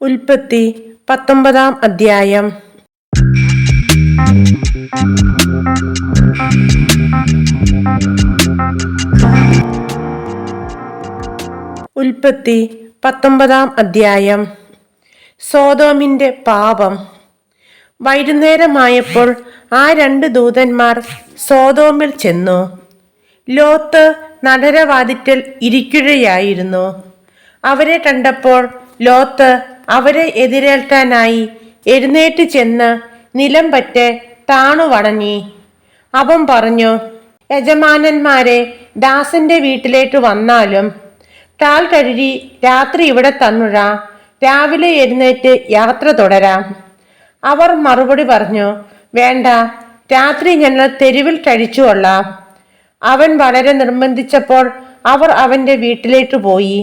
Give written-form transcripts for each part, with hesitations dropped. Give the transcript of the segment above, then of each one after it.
ഉൽപ്പത്തി 19 അധ്യായം. ഉൽപ്പത്തി 19 അധ്യായം. സോദോമിന്റെ പാപം. വൈകുന്നേരമായപ്പോൾ ആ 2 ദൂതന്മാർ സോദോമിൽ ചെന്നു. ലോത്ത് നഗരവാതിൽക്കൽ ഇരിക്കുകയായിരുന്നു. അവരെ കണ്ടപ്പോൾ ലോത്ത് അവരെ എതിരേൽക്കാനായി എഴുന്നേറ്റ് ചെന്ന് നിലം പറ്റെ താണു വണങ്ങി. അവൻ പറഞ്ഞു, യജമാനന്മാരെ, ദാസന്റെ വീട്ടിലേക്ക് വന്നാലും കാൽ കഴുകി രാത്രി ഇവിടെ തന്നുഴാ, രാവിലെ എഴുന്നേറ്റ് യാത്ര തുടരാം. അവർ മറുപടി പറഞ്ഞു, വേണ്ട, രാത്രി ഞങ്ങൾ തെരുവിൽ കഴിച്ചുകൊള്ളാം. അവൻ വളരെ നിർബന്ധിച്ചപ്പോൾ അവർ അവന്റെ വീട്ടിലേക്ക് പോയി.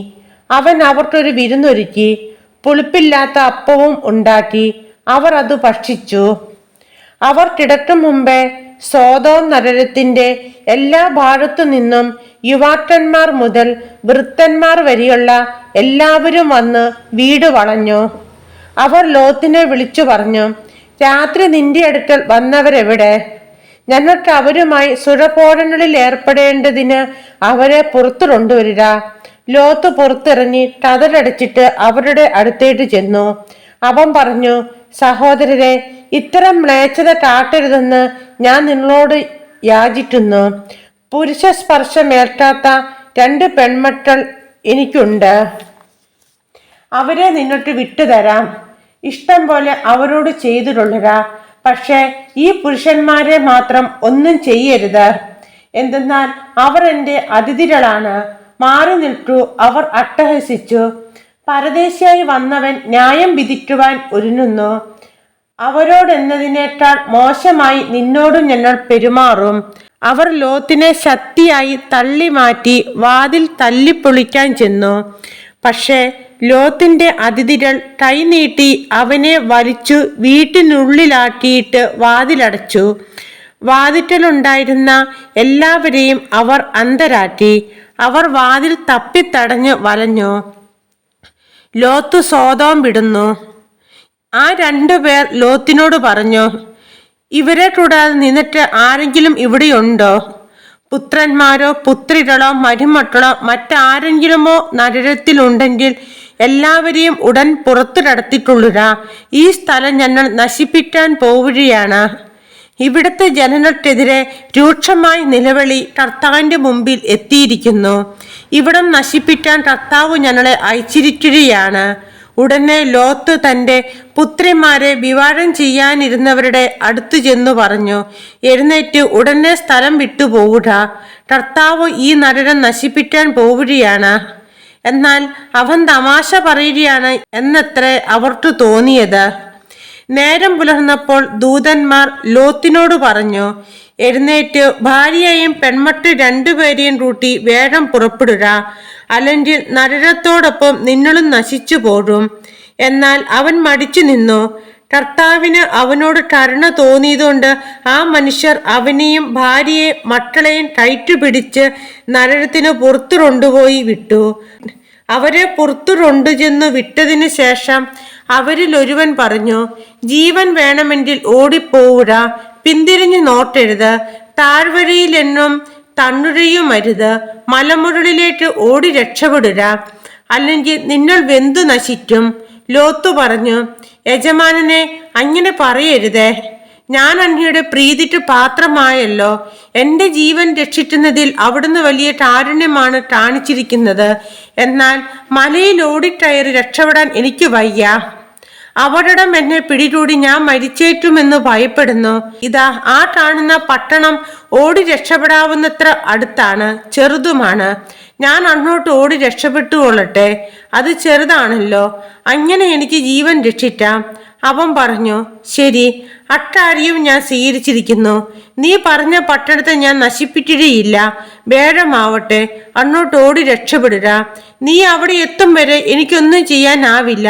അവൻ അവർക്കൊരു വിരുന്നൊരുക്കി, പുളിപ്പില്ലാത്ത അപ്പവും ഉണ്ടാക്കി. അവർ അത് ഭക്ഷിച്ചു. അവർ കിടക്കും മുമ്പേ സോദോം നഗരത്തിന്റെ എല്ലാ ഭാഗത്തു നിന്നും യുവാക്കന്മാർ മുതൽ വൃദ്ധന്മാർ വരെയുള്ള എല്ലാവരും വന്ന് വീട് വളഞ്ഞു. അവർ ലോത്തിനെ വിളിച്ചു പറഞ്ഞു, രാത്രി നിന്റെ അടുക്കൽ വന്നവരെവിടെ? ഞങ്ങൾക്ക് അവരുമായി സുരപോടങ്ങളിൽ ഏർപ്പെടേണ്ടതിന് അവരെ പുറത്തു കൊണ്ടുവരിക. ലോത്ത് പുറത്തിറങ്ങി കതലടച്ചിട്ട് അവരുടെ അടുത്തേക്ക് ചെന്നു. അവൻ പറഞ്ഞു, സഹോദരരെ, ഇത്തരം മ്ലേച്ഛത കാട്ടരുതെന്ന് ഞാൻ നിങ്ങളോട് യാചിക്കുന്നു. പുരുഷ സ്പർശമേൽക്കാത്ത 2 പെൺമക്കൾ എനിക്കുണ്ട്. അവരെ നിങ്ങൾക്ക് വിട്ടുതരാം. ഇഷ്ടം പോലെ അവരോട് ചെയ്തിട്ടുള്ളവ. പക്ഷെ ഈ പുരുഷന്മാരെ മാത്രം ഒന്നും ചെയ്യരുത്. എന്തെന്നാൽ അവർ എൻ്റെ അതിഥികളാണ്. മാറി നിൽക്കൂ. അവർ അട്ടഹസിച്ചു. പരദേശിയായി വന്നവൻ ന്യായം വിധിക്കുവാൻ ഒരുങ്ങുന്നു. അവരോടെന്നതിനേക്കാൾ മോശമായി നിന്നോടും ഞങ്ങൾ പെരുമാറും. അവർ ലോത്തിനെ ശക്തിയായി തള്ളി മാറ്റി വാതിൽ തല്ലിപ്പൊളിക്കാൻ ചെന്നു. പക്ഷേ ലോത്തിന്റെ അതിഥികൾ കൈനീട്ടി അവനെ വലിച്ചു വീട്ടിനുള്ളിലാക്കിയിട്ട് വാതിലടച്ചു. വാതിൽക്കലുണ്ടായിരുന്ന എല്ലാവരെയും അവർ അന്ധരാക്കി. അവർ വാതിൽ തപ്പിത്തടഞ്ഞു വലഞ്ഞു. ലോത്ത് സോദോം വിടുന്നു. ആ 2 പേർ ലോത്തിനോട് പറഞ്ഞു, ഇവരെ കൂടാതെ നിന്നിട്ട് ആരെങ്കിലും ഇവിടെയുണ്ടോ? പുത്രന്മാരോ പുത്രികളോ മരുമക്കളോ മറ്റാരെങ്കിലുമോ നഗരത്തിലുണ്ടെങ്കിൽ എല്ലാവരെയും ഉടൻ പുറത്തു കടത്തിക്കൊള്ളുക. ഈ സ്ഥലം ഞങ്ങൾ നശിപ്പിക്കാൻ പോവുകയാണ്. ഇവിടുത്തെ ജനങ്ങൾക്കെതിരെ രൂക്ഷമായി നിലവിളി കർത്താവിന്റെ മുമ്പിൽ എത്തിയിരിക്കുന്നു. ഇവിടം നശിപ്പിക്കാൻ കർത്താവ് ഞങ്ങളെ അയച്ചിരിക്കുകയാണ്. ഉടനെ ലോത്ത് തൻ്റെ പുത്രിമാരെ വിവാഹം ചെയ്യാനിരുന്നവരുടെ അടുത്തു ചെന്നു പറഞ്ഞു, എഴുന്നേറ്റ് ഉടനെ സ്ഥലം വിട്ടുപോവുക. കർത്താവ് ഈ നഗരം നശിപ്പിക്കാൻ പോവുകയാണ്. എന്നാൽ അവൻ തമാശ പറയുകയാണ് എന്നത്രേ അവർക്ക് തോന്നിയത്. നേരം പുലർന്നപ്പോൾ ദൂതന്മാർ ലോത്തിനോട് പറഞ്ഞു, എഴുന്നേറ്റ് ഭാര്യയെയും പെൺമക്കൾ 2 പേരെയും കൂട്ടി വേഗം പുറപ്പെടുക, അല്ലെങ്കിൽ നഗരത്തോടൊപ്പം നിങ്ങളും നശിച്ചു പോകും. എന്നാൽ അവൻ മടിച്ചു നിന്നു. കർത്താവിന് അവനോട് കരുണ തോന്നിയതുകൊണ്ട് ആ മനുഷ്യർ അവനെയും ഭാര്യയെ മക്കളെയും കയറ്റുപിടിച്ച് നഗരത്തിന് പുറത്തു കൊണ്ടുപോയി വിട്ടു. അവരെ പുറത്തു കൊണ്ടുചെന്നു വിട്ടതിനു ശേഷം അവരിൽ ഒരുവൻ പറഞ്ഞു, ജീവൻ വേണമെങ്കിൽ ഓടിപ്പോവുക, പിന്തിരിഞ്ഞു നോട്ടരുത്, താഴ്വഴിയിലെന്നും തണ്ണുഴയുമരുത്, മലമുകളിലേക്ക് ഓടി രക്ഷപ്പെടുക, അല്ലെങ്കിൽ നിങ്ങൾ വെന്തു നശിക്കും. ലോത്ത് പറഞ്ഞു, യജമാനനെ, അങ്ങനെ പറയരുതേ. ഞാൻ അങ്ങയുടെ പ്രീതിക്ക് പാത്രമായല്ലോ. എൻ്റെ ജീവൻ രക്ഷിക്കുന്നതിൽ അവിടുന്ന് വലിയ കാരുണ്യമാണ് കാണിച്ചിരിക്കുന്നത്. എന്നാൽ മലയിൽ ഓടിക്കയറി രക്ഷപ്പെടാൻ എനിക്ക് വയ്യ. അപകടം എന്നെ പിടികൂടി ഞാൻ മരിച്ചേറ്റുമെന്ന് ഭയപ്പെടുന്നു. ഇതാ, ആ കാണുന്ന പട്ടണം ഓടി രക്ഷപ്പെടാവുന്നത്ര അടുത്താണ്, ചെറുതുമാണ്. ഞാൻ അങ്ങോട്ട് ഓടി രക്ഷപ്പെട്ടുകൊള്ളട്ടെ. അത് ചെറുതാണല്ലോ, അങ്ങനെ എനിക്ക് ജീവൻ രക്ഷിക്കാം. അവൻ പറഞ്ഞു, ശരി, അക്കാര്യവും ഞാൻ സ്വീകരിച്ചിരിക്കുന്നു. നീ പറഞ്ഞ പട്ടണത്തെ ഞാൻ നശിപ്പിക്കുകയില്ല. വേഗമാവട്ടെ, അങ്ങോട്ട് ഓടി രക്ഷപ്പെടുക. നീ അവിടെ എത്തും വരെ എനിക്കൊന്നും ചെയ്യാനാവില്ല.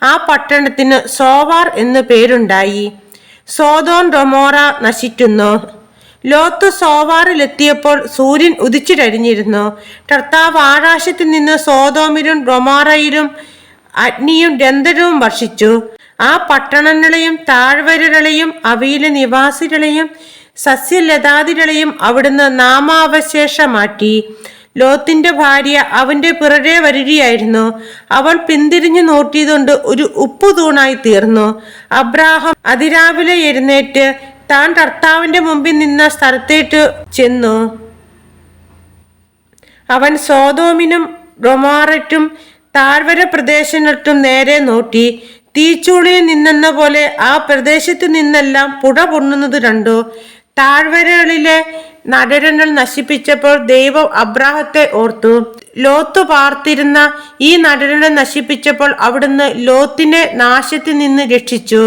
ആ പട്ടണത്തിന് സോവാർ എന്ന് പേരുണ്ടായി. സോദോം ഗൊമോറ നശിക്കുന്നു. ലോത്ത് സോവാറിലെത്തിയപ്പോൾ സൂര്യൻ ഉദിച്ചു കഴിഞ്ഞിരുന്നു. കർത്താവ് ആകാശത്തിൽ നിന്ന് സോദോമിലും ഗൊമോറയിലും അഗ്നിയും രന്ധനവും വർഷിച്ചു. ആ പട്ടണങ്ങളെയും താഴ്വരകളെയും അവയിലെ നിവാസികളെയും സസ്യലതാദികളെയും അവിടുന്ന് നാമാവശേഷമാറ്റി. ലോത്തിന്റെ ഭാര്യ അവന്റെ പിറകെ വരികയായിരുന്നു. അവൾ പിന്തിരിഞ്ഞു നോക്കിയതുകൊണ്ട് ഒരു ഉപ്പുതൂണായി തീർന്നു. അബ്രാഹാം അതിരാവിലെ എഴുന്നേറ്റ് താൻ കർത്താവിന്റെ മുമ്പിൽ നിന്ന സ്ഥലത്തേക്ക് ചെന്നു. അവൻ സോതോമിനും ഗൊമോറയ്ക്കും താഴ്വര പ്രദേശങ്ങൾക്കും നേരെ നോക്കി. തീച്ചൂളിയിൽ നിന്നെന്ന പോലെ ആ പ്രദേശത്ത് നിന്നെല്ലാം പുക പൊണ്ണുന്നത് കണ്ടു. താഴ്വരകളിലെ നഗരങ്ങൾ നശിപ്പിച്ചപ്പോൾ ദൈവം അബ്രാഹത്തെ ഓർത്തു. ലോത്ത് പാർത്തിരുന്ന ഈ നഗരങ്ങൾ നശിപ്പിച്ചപ്പോൾ അവിടുന്ന് ലോത്തിനെ നാശത്തിൽ നിന്ന് രക്ഷിച്ചു.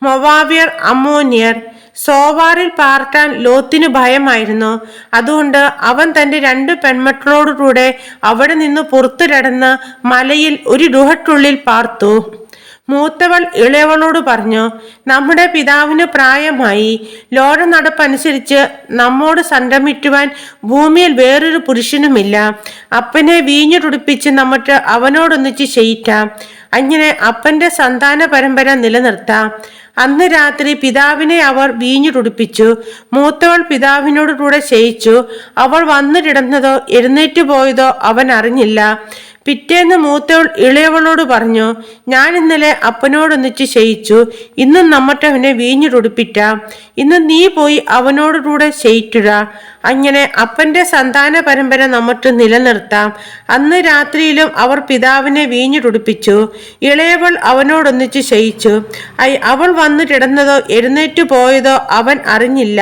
മൊവാബ്യർ, അമ്മോന്യർ സോവാറിൽ പാർക്കാൻ ലോത്തിന് ഭയമായിരുന്നു. അതുകൊണ്ട് അവൻ തന്റെ 2 പെൺമക്കളോടുകൂടെ അവിടെ നിന്ന് പുറത്തു കടന്ന് മലയിൽ ഒരു ഗുഹയ്ക്കുള്ളിൽ പാർത്തു. മൂത്തവൾ ഇളയവളോട് പറഞ്ഞു, നമ്മുടെ പിതാവിന് പ്രായമായി. ലോക നടപ്പനുസരിച്ച് നമ്മോട് സംരമിക്കുവാൻ ഭൂമിയിൽ വേറൊരു പുരുഷനുമില്ല. അപ്പനെ വീഞ്ഞു തുടിപ്പിച്ച് നമുക്ക് അവനോടൊന്നിച്ച് ശയിക്കാം. അങ്ങനെ അപ്പന്റെ സന്താന പരമ്പര നിലനിർത്താം. അന്ന് രാത്രി പിതാവിനെ അവർ വീഞ്ഞു തുടിപ്പിച്ചു. മൂത്തവൾ പിതാവിനോട് കൂടെ ശയിച്ചു. അവൾ വന്നു കിടന്നതോ എഴുന്നേറ്റ് പോയതോ അവൻ അറിഞ്ഞില്ല. പിറ്റേന്ന് മൂത്തവൾ ഇളയവളോട് പറഞ്ഞു, ഞാൻ ഇന്നലെ അപ്പനോടൊന്നിച്ച് ശയിച്ചു. ഇന്നും നമ്മട്ടവനെ വീഞ്ഞു തുടിപ്പിക്കാം. ഇന്ന് നീ പോയി അവനോട് കൂടെ ശയിക്കുക. അങ്ങനെ അപ്പന്റെ സന്താന പരമ്പര നമുക്ക് നിലനിർത്താം. അന്ന് രാത്രിയിലും അവർ പിതാവിനെ വീഞ്ഞു തുടിപ്പിച്ചു. ഇളയവൾ അവനോടൊന്നിച്ച് ശയിച്ചു. അവൾ വന്നു കിടന്നതോ എഴുന്നേറ്റ് പോയതോ അവൻ അറിഞ്ഞില്ല.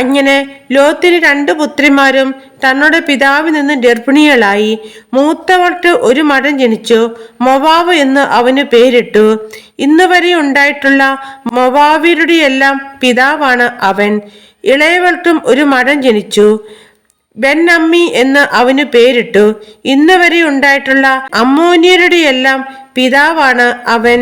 അങ്ങനെ ലോത്തിന് 2 പുത്രിമാരും തന്നോട് പിതാവിൽ നിന്ന് ഗർഭിണികളായി. മൂത്തവൾക്ക് ഒരു മകൻ ജനിച്ചു. മൊവാബ് എന്ന് അവന് പേരിട്ടു. ഇന്ന് വരെ ഉണ്ടായിട്ടുള്ള മൊവാബിയരുടെയെല്ലാം പിതാവാണ് അവൻ. ഇളയവൾക്കും ഒരു മകൻ ജനിച്ചു. ബെൻ അമ്മി എന്ന് അവന് പേരിട്ടു. ഇന്ന് വരെ ഉണ്ടായിട്ടുള്ള അമ്മോന്യരുടെയെല്ലാം പിതാവാണ് അവൻ.